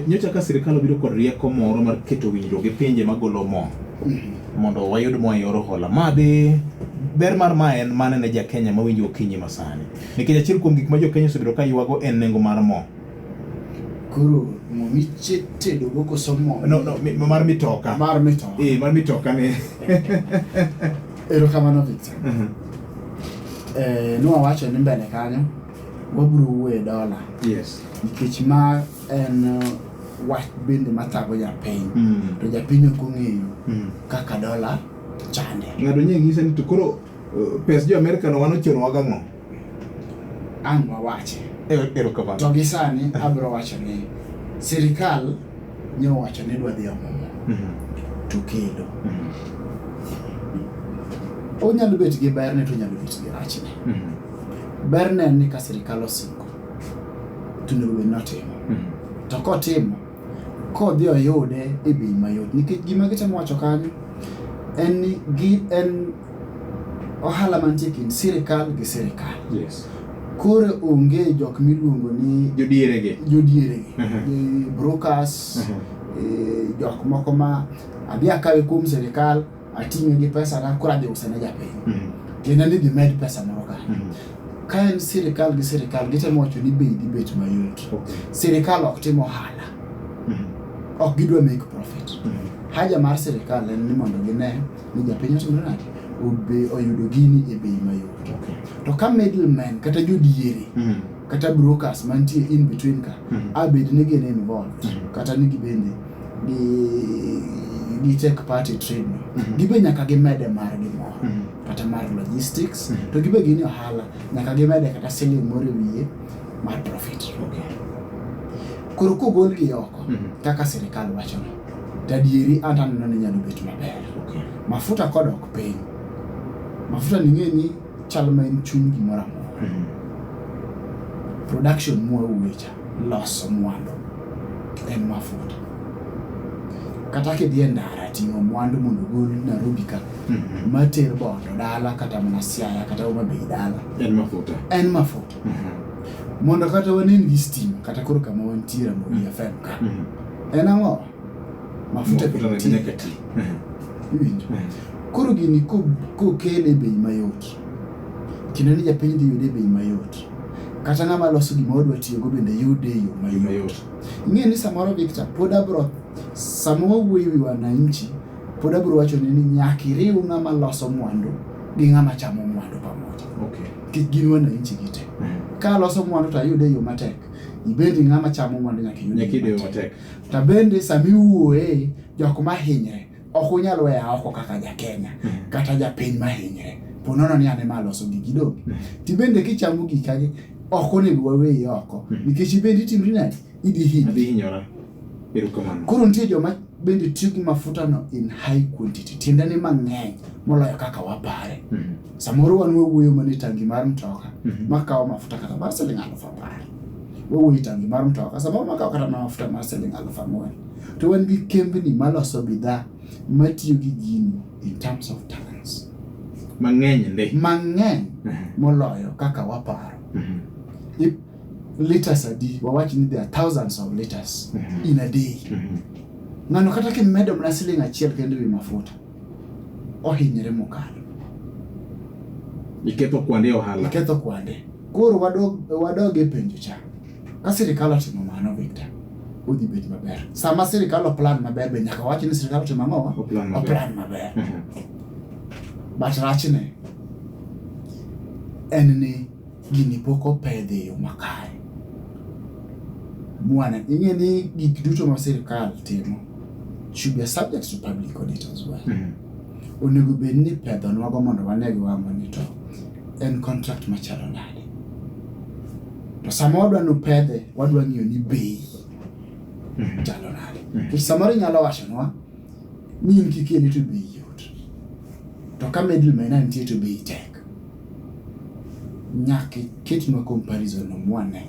Nyocha ka sirkal obiro kod rieko moro mar keto winjruok gi pinje magolo mo mondo wayud mo e yor hola. Madhi ber mar ma en mane ne ja Kenya mawinjo okinyi masani. Nikech achiel kuom gik ma jo Kenya osebedo ka yuago en nengo mar mo. Koro mo tedo go koso mo. No, mar mitoka. Mar mitoka. Mar mitoka ni. Erokamano Victor. No awacho ni mbele kanyo wabiro wuoyo e dola. Yes. Nikech ma en wach bende mathago japiny. To japiny ok ong'eyo kaka dola chande. Ng'ato nye ng'isa ni to koro pes jo Amerika no wan ochuno waga ng'o? An wawache. Erokamano. To gi sani abiro wacho ni sirkal ne owacho ni dwa dhi omo to kelo. Onyalo bet gi berne to nyalo bet gi rachne. Berne ni ka sirkal osingo to onego notimo. To kotimo kodhi oyude e bei mayot nikech gima gitemo wacho kanyo en ni en ohala mantie kind sirkal gi sirkal. Yes. Koro onge jok miluongo ni jodierege, brokers, jok moko ma adhi akawe kuom sirkal ating'e gi pesa na koro adhi use ne japiny. Kendo ni dhi med pesa moro kanyo. Ka en sirkal gi sirkal gitemo wacho ni bei dhi bet mayot. Sirkal ok timo ohala. Ok gidwa make profit. Haja mar sirkal en ni mondo gine ni japiny otimre nade oyudo gini e bei mayot. To ka middlemen kata jodiere kata brokers mantie in between ka abed ni gin involved kata ni gibende gi take part e trade gibe nyaka gimede mar gimoro kata mar logistics to gibe gini ohala nyaka gimede kata siling moro wiye mar profit. Koro kogol gi oko kaka sirkal wacho tadieri antaneno ni nyalo bet maber. Mafuta kodok piny. Mafuta ning'eni chal ma en chuny gimoro amora. Production mwauwecha loso mwandu en mafuta. Kata kidhi e ndara ting'o mwandu mondo gol Nairobi ka mater bondo dala kata mana Siaya kata Homa Bay dala en mafuta. Mondo kata wanen gi stima kata koro kama wantiere Moi FM ka en ang'o? Mafuta nyaka ti. Koro gini kokele bei mayot kendo ni japiny dhi yude bei mayot kata ng'ama loso gima odwa tiyogo bende yude yo mayot. Ing'e ni samoro Victor pod abro sama wawuoyo wi wananchi pod abro wacho ni nyaka iriw ng'ama loso mwandu gi ng'ama chamo mwandu pamoja. Kik gin wananchi gite. Ka loso mwandu to ayude yo matek ibende ng'ama chamo mwandu nyaka yude yo matek. Ta bende sami wuoye jok mahinyre ok unyalo weya oko kaka ja Kenya kata japiny mahinyre ponono ni ane maloso gigi dong. Tibende kichamo gikagi ok onego waweyi oko nikech ibende itimri nade idhi hinyora. Erokamano. Koro nitie joma bende tiyo gi mafuta no in high quantity tiende ni mang'eny moloyo kaka wapare. Samoro wan wawuoyo mana tangi mar mtoka makawo mafuta kata mar siling 1000. Wawuoyo tangi mar mtoka samoro makawo kata mafuta mar siling 4000. To wan gi kembni maloso bidhaa matiyo gi gini in terms of tons mang'eny moloyo kaka waparo. Liters adi wawach ni there are thousands of liters in a day. Ng'ano kata kimedo mana siling 1 kendo wi mafuta ohinyre mokalo. Iketho kwande ohala. Koro wadog e penjo cha. Ka sirkal otimo mano Victor udhi bet maber. Sama sirkal plan maber be nyaka wach ni sirkal otimo ang'o? Plan maber. But rachne en ni gini pok opedhi yo makare. Mwana ing'e ni gik duto ma sirkal timo should be subject to public audit as well. Onego bed ni pedho nwago mondo wanegi wang'o ni to en contract machalo nade. To sama wadwa no pedhe wadwa ng'iyo ni bei chalo nade. Samoro nyalo wachonwa ni in kikele to bei yot. To ka middleman nitie to bei tek. Nyaka ketnwa comparison no mwane.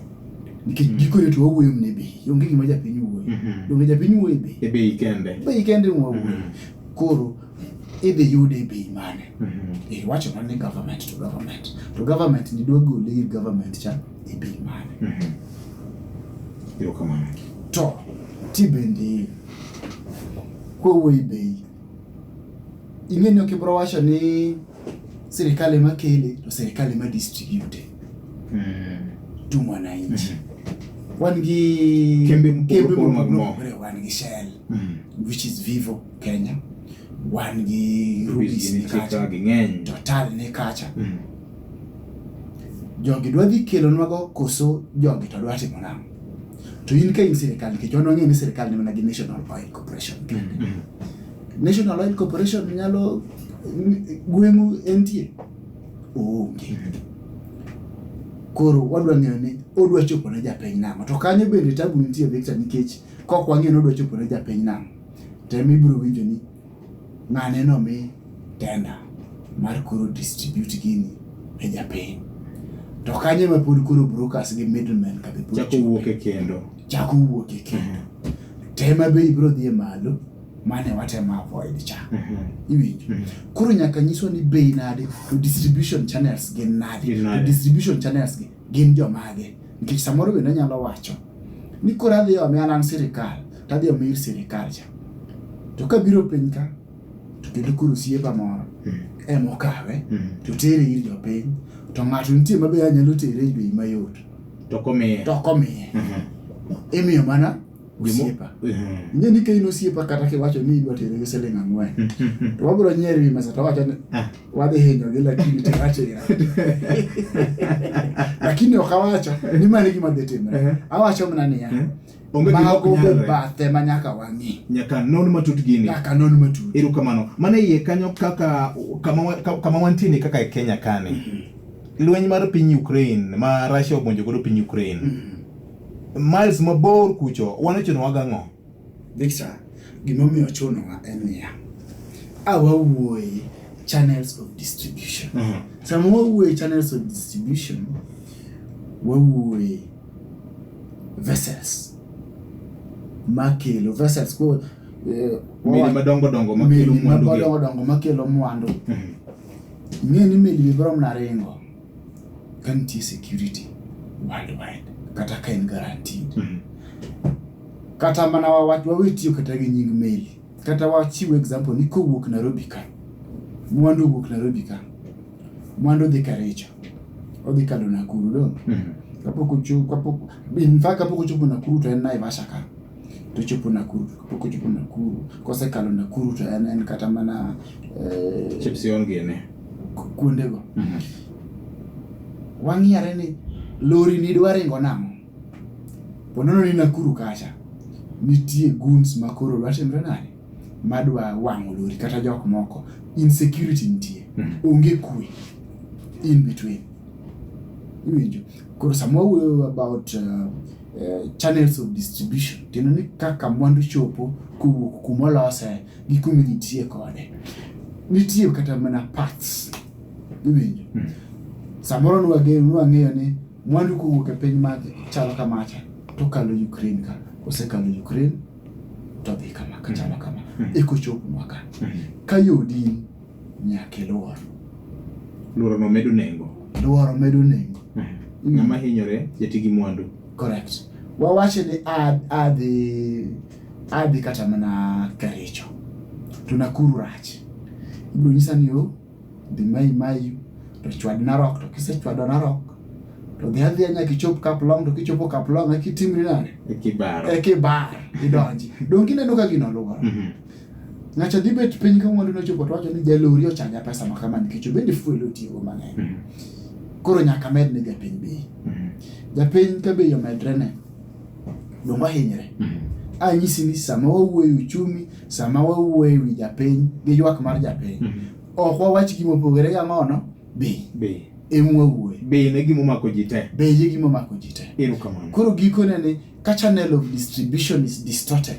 Nikech gikore to wawuoyo mne bei. Onge gima japiny wuoyo. Donge japiny wuoyo bei. Bei kende. Bei kende wawuoyo. Koro idhi yude bei mane. Iwacho ni government to government ni duogo le government cha e bei mane. Iro kamano. To ti bende kowe bei ing'eni kibro wacho ni sirkal ema kele to sirkal ema distribute to mwananchi. Wan gi kembe mo wan gi Shell which is Vivo Kenya, wan gi Rubis ni kacha ng'eny, Total ni kacha. Jogi dwa dhi kelo nwago koso jogi to dwa timo nang'o? To in ka in sirkal nikech wan wang'e ni sirkal ni mana gi National Oil Corporation. National Oil Corporation nyalo gweng'u entie onge. Koro wadwa ng'eyo ni odwa chopo ne japiny nang'o. To kanyo bende tabu nitie Victor, nikech kok wang'eyo ni odwa chopo ne japiny nang'o, to ibiro winjo ni ng'ane no mi tenda mar koro distribute gini ne japiny. To kanyo ma pod koro brokers gi middlemen ka be chako wuok e kendo. Tema be ibiro dhi malo mane watema avoid cha. Iwinjo. Koro nyaka nyiswa ni bei nade to distribution channels gin nade. To distribution channels gin jomage. Nikech samoro bende nyalo wacho ni koro adhi omiya sirkal, to adhi omi sirkal cha. To kabiro piny ka to kendo koro osiepa moro emokawe to tere ir jopiny, to ng'ato nitie mabe anyalo tere e bei mayot to komiye imiyo mana osiepa. Ng'eni ka in osiepa kata kiwacho ni idwa tere gi siling 4 to wabiro nyiero wi mesa to wacho ni wadhi hinyogi lakini terache lakini ok awacho ni mano gima dhi timre. Awacho mana niya mago be bathe ma nyaka wang'i, nyaka non matut gini, nyaka non matut. Ero kamano mane iye kanyo kaka kama wantini kaka e Kenya kane lweny mar piny Ukraine ma Russia obonjo godo piny Ukraine miles mabor kucho wanochono waga ng'o? Victor, gimomiyo ochunowa en niya awawuoye channels of distribution. Sama wawuoye channels of distribution wawuoye vessels makelo vessels ko meli madongo makelo mwandu. Ng'eni meli bibrom na ringo kantie security worldwide kata ka in guaranteed. Kata mana watu wawetiyo kata gi nying meli, kata wachiwo example ni kowuok Nairobi ka mwandu wuok Nairobi ka mwandu dhi Kericho odhi kalo Nakuru dong. Kapok ochopo Nakuru to en Naivasha ka to chopo Nakuru. Kapok ochopo Nakuru kosekalo Nakuru to en kata mana Chepsion gene kuondego. Wang'iare ni lori ni dwa ringo nang'o, ponono ni Nakuru kacha nitie goons makoro dwa timre nade madwa wang'o lori kata jok moko. Insecurity nitie, onge kwe in between. Iwinjo. Koro sama wawuoyo about channels of distribution, tino ni kaka mwandu chopo kowuok kumolose gi kuma nitie kode. Nitie kata mana parts. Iwinjo. Samoro nwang'eyo ni mwandu kowuok e piny mag chalo kamacha to kalo Ukraine ka. Kosekalo Ukraine to dhi kama kachalo kama. Ekochopo mwaka. Ka yodi nyaka luoro. Luoro no medo nengo. Luoro medo nengo. Ng'ama hinyore jatigi mwandu. Correct. Wawache ni adhi kata mana Kericho to Nakuru rach. Ibiro nyisa ni dhi mayu to chwad Narok, to kisechwado Narok to dhi adhiya nyaka ichop Kaplong, to kichopo Kaplong ekitimri nade ekibar idonji. Dong kineno ka gino luoro. Ng'acha dhi bet piny ka mwandu nochopo to wacho ni jalori ochanja pesa makama nikech bende fuel otiyo mang'eny. Koro nyaka med ne japiny bei. Japiny ka bei omedre ne dong wahinyre. Anyisi ni sama wawuoyo uchumi, sama wawuoyo wi japiny gi ywak mar japiny, ok wawach gima opogore ga ng'ono bei emwawuoyo. Bei ne gima omako ji te. Bei e gima omako ji te. Ero kamano. Koro gikone ni ka channel of distribution is distorted,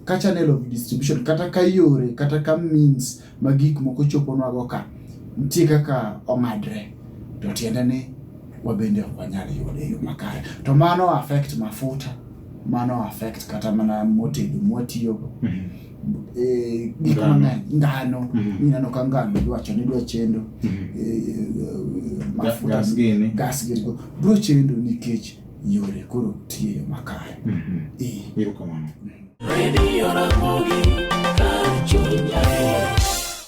ka channel of distribution kata ka yore kata ka means ma gik moko chopo nwago ka nitie kaka ong'adre, to tiende ni wabende ok wanyal yude yo makare. To mano affect mafuta, mano affect kata mana motedo mwatiyogo. gik mang'eny, ngano, ineno ka ngano iwacho ni dwa chendo, mafuta, gas gini bro chendo nikech yore koro tiyo makare. Iro kamano. Radio Ramogi